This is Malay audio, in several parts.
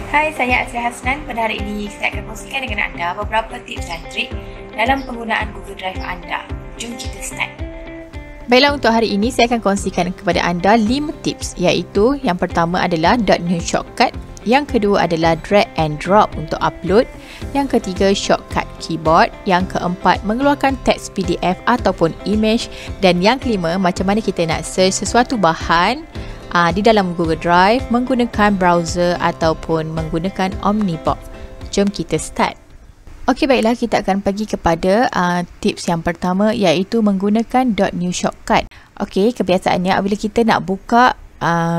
Hai, saya Azria Hasnan. Pada hari ini saya akan kongsikan dengan anda beberapa tips dan trik dalam penggunaan Google Drive anda. Jom kita start. Baiklah, untuk hari ini saya akan kongsikan kepada anda 5 tips, iaitu yang pertama adalah .new shortcut, yang kedua adalah drag and drop untuk upload, yang ketiga shortcut keyboard, yang keempat mengeluarkan teks PDF ataupun image, dan yang kelima macam mana kita nak search sesuatu bahan di dalam Google Drive menggunakan browser ataupun menggunakan Omnibox. Jom kita start. Okey, baiklah, kita akan pergi kepada tips yang pertama, iaitu menggunakan .new shortcut. Okey, kebiasaannya apabila kita nak buka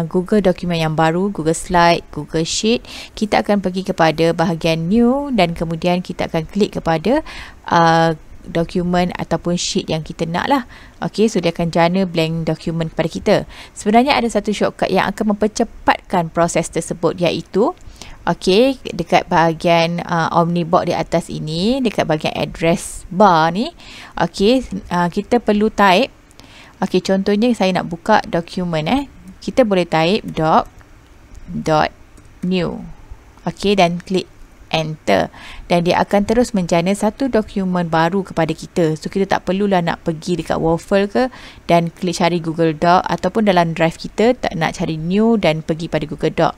Google dokumen yang baru, Google Slide, Google Sheet, kita akan pergi kepada bahagian new dan kemudian kita akan klik kepada dokumen ataupun sheet yang kita nak lah. Okey, so dia akan jana blank dokumen kepada kita. Sebenarnya ada satu shortcut yang akan mempercepatkan proses tersebut, iaitu okey, dekat bahagian Omnibox di atas ini, dekat bahagian address bar ni, okey, kita perlu type. Okey, contohnya saya nak buka dokumen kita boleh type doc.new. Okey, dan klik enter, dan dia akan terus menjana satu dokumen baru kepada kita. So kita tak perlulah nak pergi dekat Waffle ke dan klik cari Google Doc, ataupun dalam drive kita tak nak cari new dan pergi pada Google Doc.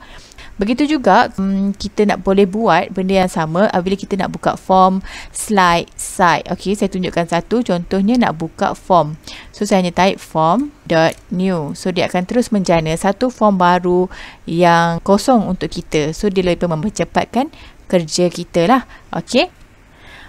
Begitu juga kita nak boleh buat benda yang sama apabila kita nak buka form, slide, site. Okey, saya tunjukkan satu. Contohnya nak buka form. So saya hanya type form.new. So dia akan terus menjana satu form baru yang kosong untuk kita. So dia lebih mempercepatkan kerja kita lah. Okey.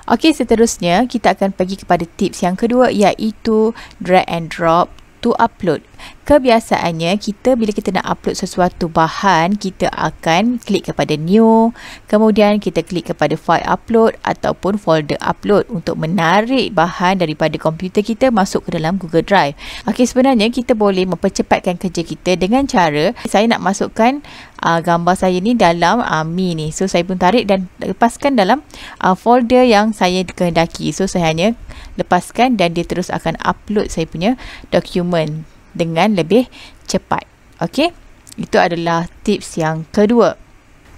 Okey, seterusnya kita akan pergi kepada tips yang kedua, iaitu drag and drop to upload. Kebiasaannya bila kita nak upload sesuatu bahan, kita akan klik kepada new, kemudian kita klik kepada file upload ataupun folder upload untuk menarik bahan daripada komputer kita masuk ke dalam Google Drive. Okey, sebenarnya kita boleh mempercepatkan kerja kita dengan cara saya nak masukkan gambar saya ni dalam Mi ni. So saya pun tarik dan lepaskan dalam folder yang saya kehendaki. So saya hanya lepaskan dan dia terus akan upload saya punya dokumen dengan lebih cepat. Okey, itu adalah tips yang kedua.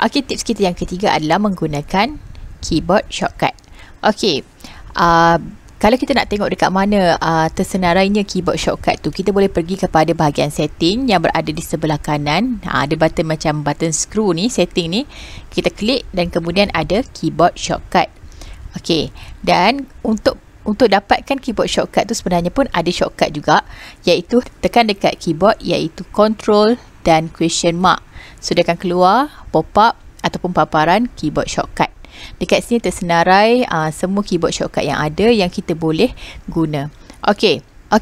Okey, tips kita yang ketiga adalah menggunakan keyboard shortcut. Okey, kalau kita nak tengok dekat mana tersenarainya keyboard shortcut tu, kita boleh pergi kepada bahagian setting yang berada di sebelah kanan. Ada button macam button screw ni, setting ni. Kita klik dan kemudian ada keyboard shortcut. Okey, dan untuk dapatkan keyboard shortcut tu sebenarnya pun ada shortcut juga, iaitu tekan dekat keyboard, iaitu control dan question mark. So dia akan keluar pop-up ataupun paparan keyboard shortcut. Dekat sini tersenarai semua keyboard shortcut yang ada yang kita boleh guna. Okey,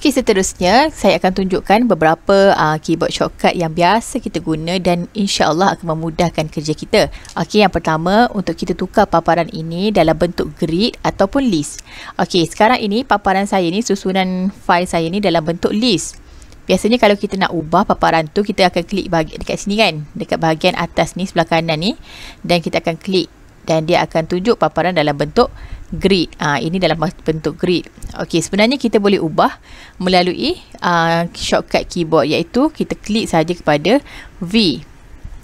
seterusnya saya akan tunjukkan beberapa keyboard shortcut yang biasa kita guna dan insya-Allah akan memudahkan kerja kita. Okey, yang pertama, untuk kita tukar paparan ini dalam bentuk grid ataupun list. Okey, sekarang ini paparan saya ni, susunan file saya ni dalam bentuk list. Biasanya kalau kita nak ubah paparan tu, kita akan klik dekat sini kan, dekat bahagian atas ni sebelah kanan ni, dan kita akan klik dan dia akan tunjuk paparan dalam bentuk grid. Ini dalam bentuk grid. Okey, sebenarnya kita boleh ubah melalui shortcut keyboard, iaitu kita klik saja kepada V.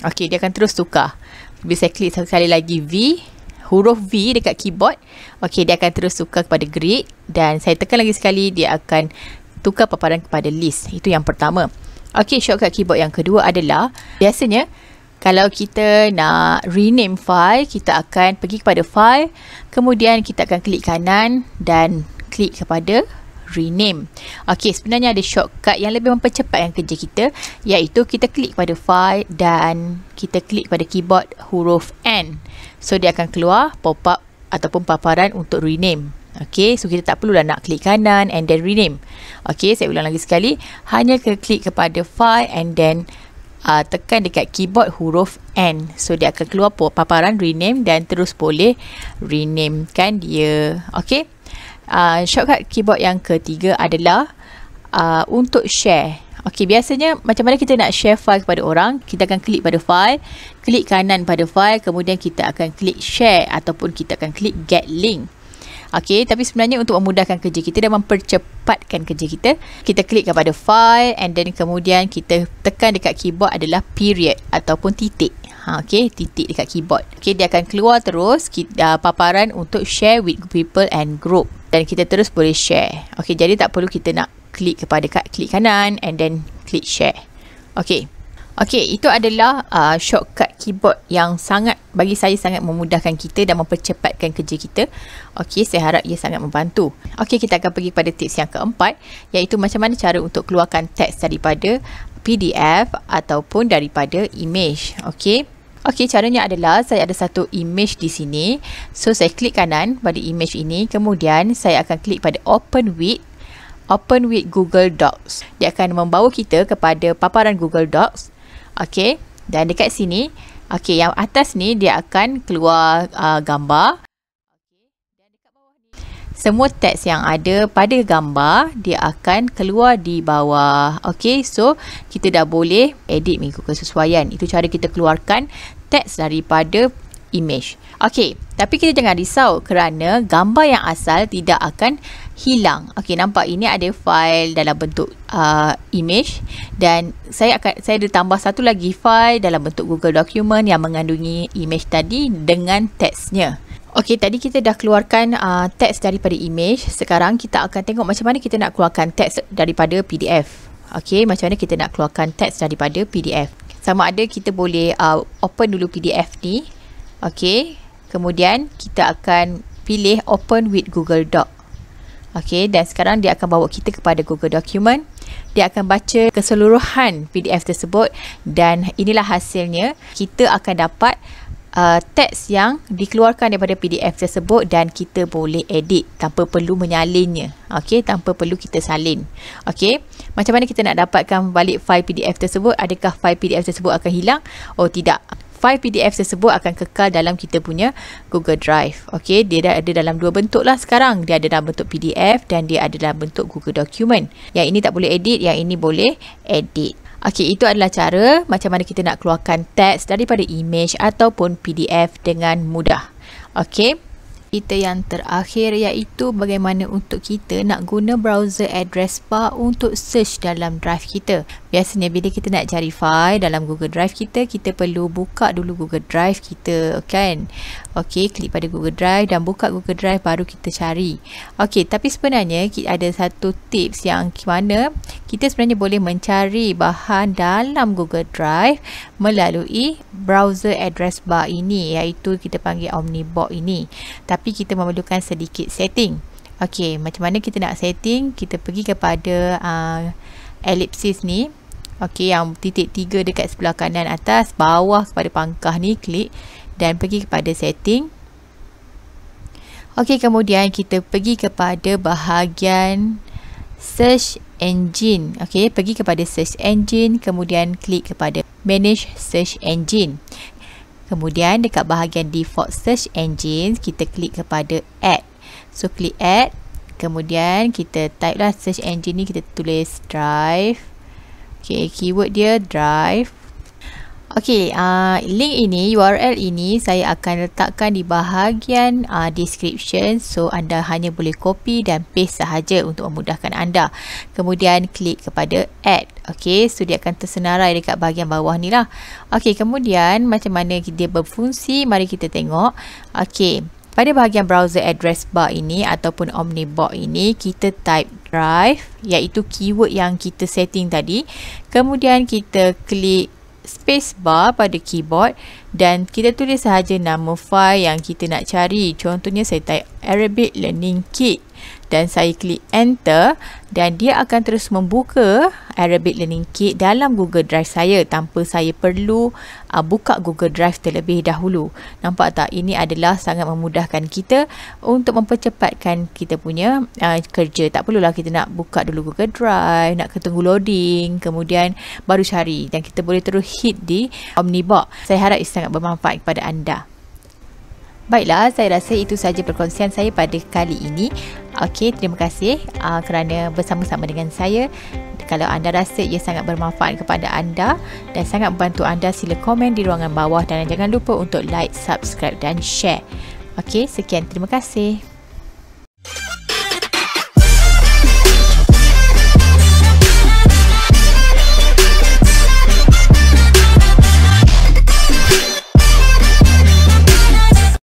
Okey, dia akan terus tukar. Bila saya klik sekali lagi V, huruf V dekat keyboard, okey, dia akan terus tukar kepada grid, dan saya tekan lagi sekali, dia akan tukar paparan kepada list. Itu yang pertama. Okey, shortcut keyboard yang kedua adalah, biasanya kalau kita nak rename file, kita akan pergi kepada file, kemudian kita akan klik kanan dan klik kepada rename. Okey, sebenarnya ada shortcut yang lebih mempercepatkan kerja kita, iaitu kita klik pada file dan kita klik pada keyboard huruf N. So dia akan keluar pop-up ataupun paparan untuk rename. Okey, so kita tak perlulah nak klik kanan and then rename. Okey, saya ulang lagi sekali, hanya klik kepada file and then tekan dekat keyboard huruf N. So dia akan keluar paparan rename dan terus boleh renamekan dia. Okey, shortcut keyboard yang ketiga adalah untuk share. Okey, biasanya macam mana kita nak share file kepada orang, kita akan klik pada file, klik kanan pada file, kemudian kita akan klik share ataupun kita akan klik get link. Okey, tapi sebenarnya untuk memudahkan kerja kita dan mempercepatkan kerja kita, kita klik kepada file and then kemudian kita tekan dekat keyboard adalah period ataupun titik. Okey, titik dekat keyboard. Okey, dia akan keluar terus paparan untuk share with people and group. Dan kita terus boleh share. Okey, jadi tak perlu kita nak klik kepada klik kanan and then klik share. Okey. Okey, itu adalah shortcut keyboard yang bagi saya sangat memudahkan kita dan mempercepatkan kerja kita. Okey, saya harap ia sangat membantu. Okey, kita akan pergi pada tips yang keempat, iaitu macam mana cara untuk keluarkan teks daripada PDF ataupun daripada image. Okey. Okey, caranya adalah saya ada satu image di sini. So, saya klik kanan pada image ini. Kemudian, saya akan klik pada Open with Google Docs. Dia akan membawa kita kepada paparan Google Docs. Okey, dan dekat sini, okey, yang atas ni dia akan keluar gambar. Semua teks yang ada pada gambar dia akan keluar di bawah. Okey, so kita dah boleh edit mengikut kesesuaian. Itu cara kita keluarkan teks daripada image. Okey, tapi kita jangan risau kerana gambar yang asal tidak akan hilang. Okey, nampak ini ada file dalam bentuk image dan saya ada tambah satu lagi file dalam bentuk Google Document yang mengandungi image tadi dengan teksnya. Okey, tadi kita dah keluarkan teks daripada image. Sekarang kita akan tengok macam mana kita nak keluarkan teks daripada PDF. Okey, macam mana kita nak keluarkan teks daripada PDF. Sama ada kita boleh open dulu PDF ni. Okey, kemudian kita akan pilih Open with Google Doc. Okey, dan sekarang dia akan bawa kita kepada Google Document. Dia akan baca keseluruhan PDF tersebut dan inilah hasilnya. Kita akan dapat teks yang dikeluarkan daripada PDF tersebut dan kita boleh edit tanpa perlu menyalinnya. Okey, tanpa perlu kita salin. Okey, macam mana kita nak dapatkan balik file PDF tersebut? Adakah file PDF tersebut akan hilang? Oh, tidak. File PDF tersebut akan kekal dalam kita punya Google Drive. Okey, dia dah ada dalam dua bentuk lah sekarang. Dia ada dalam bentuk PDF dan dia ada dalam bentuk Google Document. Yang ini tak boleh edit, yang ini boleh edit. Okey, itu adalah cara macam mana kita nak keluarkan teks daripada image ataupun PDF dengan mudah. Okey. Kita yang terakhir iaitu bagaimana untuk kita nak guna browser address bar untuk search dalam drive kita. Biasanya bila kita nak cari file dalam Google Drive kita, kita perlu buka dulu Google Drive kita, kan? Okey, klik pada Google Drive dan buka Google Drive baru kita cari. Okey, tapi sebenarnya ada satu tips yang mana kita sebenarnya boleh mencari bahan dalam Google Drive melalui browser address bar ini, iaitu kita panggil Omnibox ini. Tapi kita memerlukan sedikit setting. Okey, macam mana kita nak setting? Kita pergi kepada ellipsis ni. Okey, yang titik 3 dekat sebelah kanan atas, bawah kepada pangkah ni, klik dan pergi kepada setting. Okey, kemudian kita pergi kepada bahagian search engine. Okey, pergi kepada search engine, kemudian klik kepada manage search engine. Kemudian dekat bahagian default search engine, kita klik kepada add. So, klik add. Kemudian kita type lah search engine ni, kita tulis drive. Okey, keyword dia drive. Okey, link ini, URL ini saya akan letakkan di bahagian description. So, anda hanya boleh copy dan paste sahaja untuk memudahkan anda. Kemudian klik kepada add. Okey, so dia akan tersenarai dekat bahagian bawah ni lah. Okey, kemudian macam mana dia berfungsi, mari kita tengok. Okey, pada bahagian browser address bar ini ataupun Omnibox ini, kita type drive, iaitu keyword yang kita setting tadi. Kemudian kita klik space bar pada keyboard dan kita tulis sahaja nama file yang kita nak cari. Contohnya saya type Arabic Learning Kit dan saya klik enter dan dia akan terus membuka Arabic Learning Kit dalam Google Drive saya tanpa saya perlu buka Google Drive terlebih dahulu. Nampak tak? Ini adalah sangat memudahkan kita untuk mempercepatkan kita punya kerja. Tak perlulah kita nak buka dulu Google Drive, nak tunggu loading, kemudian baru cari, dan kita boleh terus hit di Omnibox. Saya harap ia sangat bermanfaat kepada anda. Baiklah, saya rasa itu sahaja perkongsian saya pada kali ini. Okey, terima kasih kerana bersama-sama dengan saya. Kalau anda rasa ia sangat bermanfaat kepada anda dan sangat membantu anda, sila komen di ruangan bawah dan jangan lupa untuk like, subscribe dan share. Okey, sekian, terima kasih.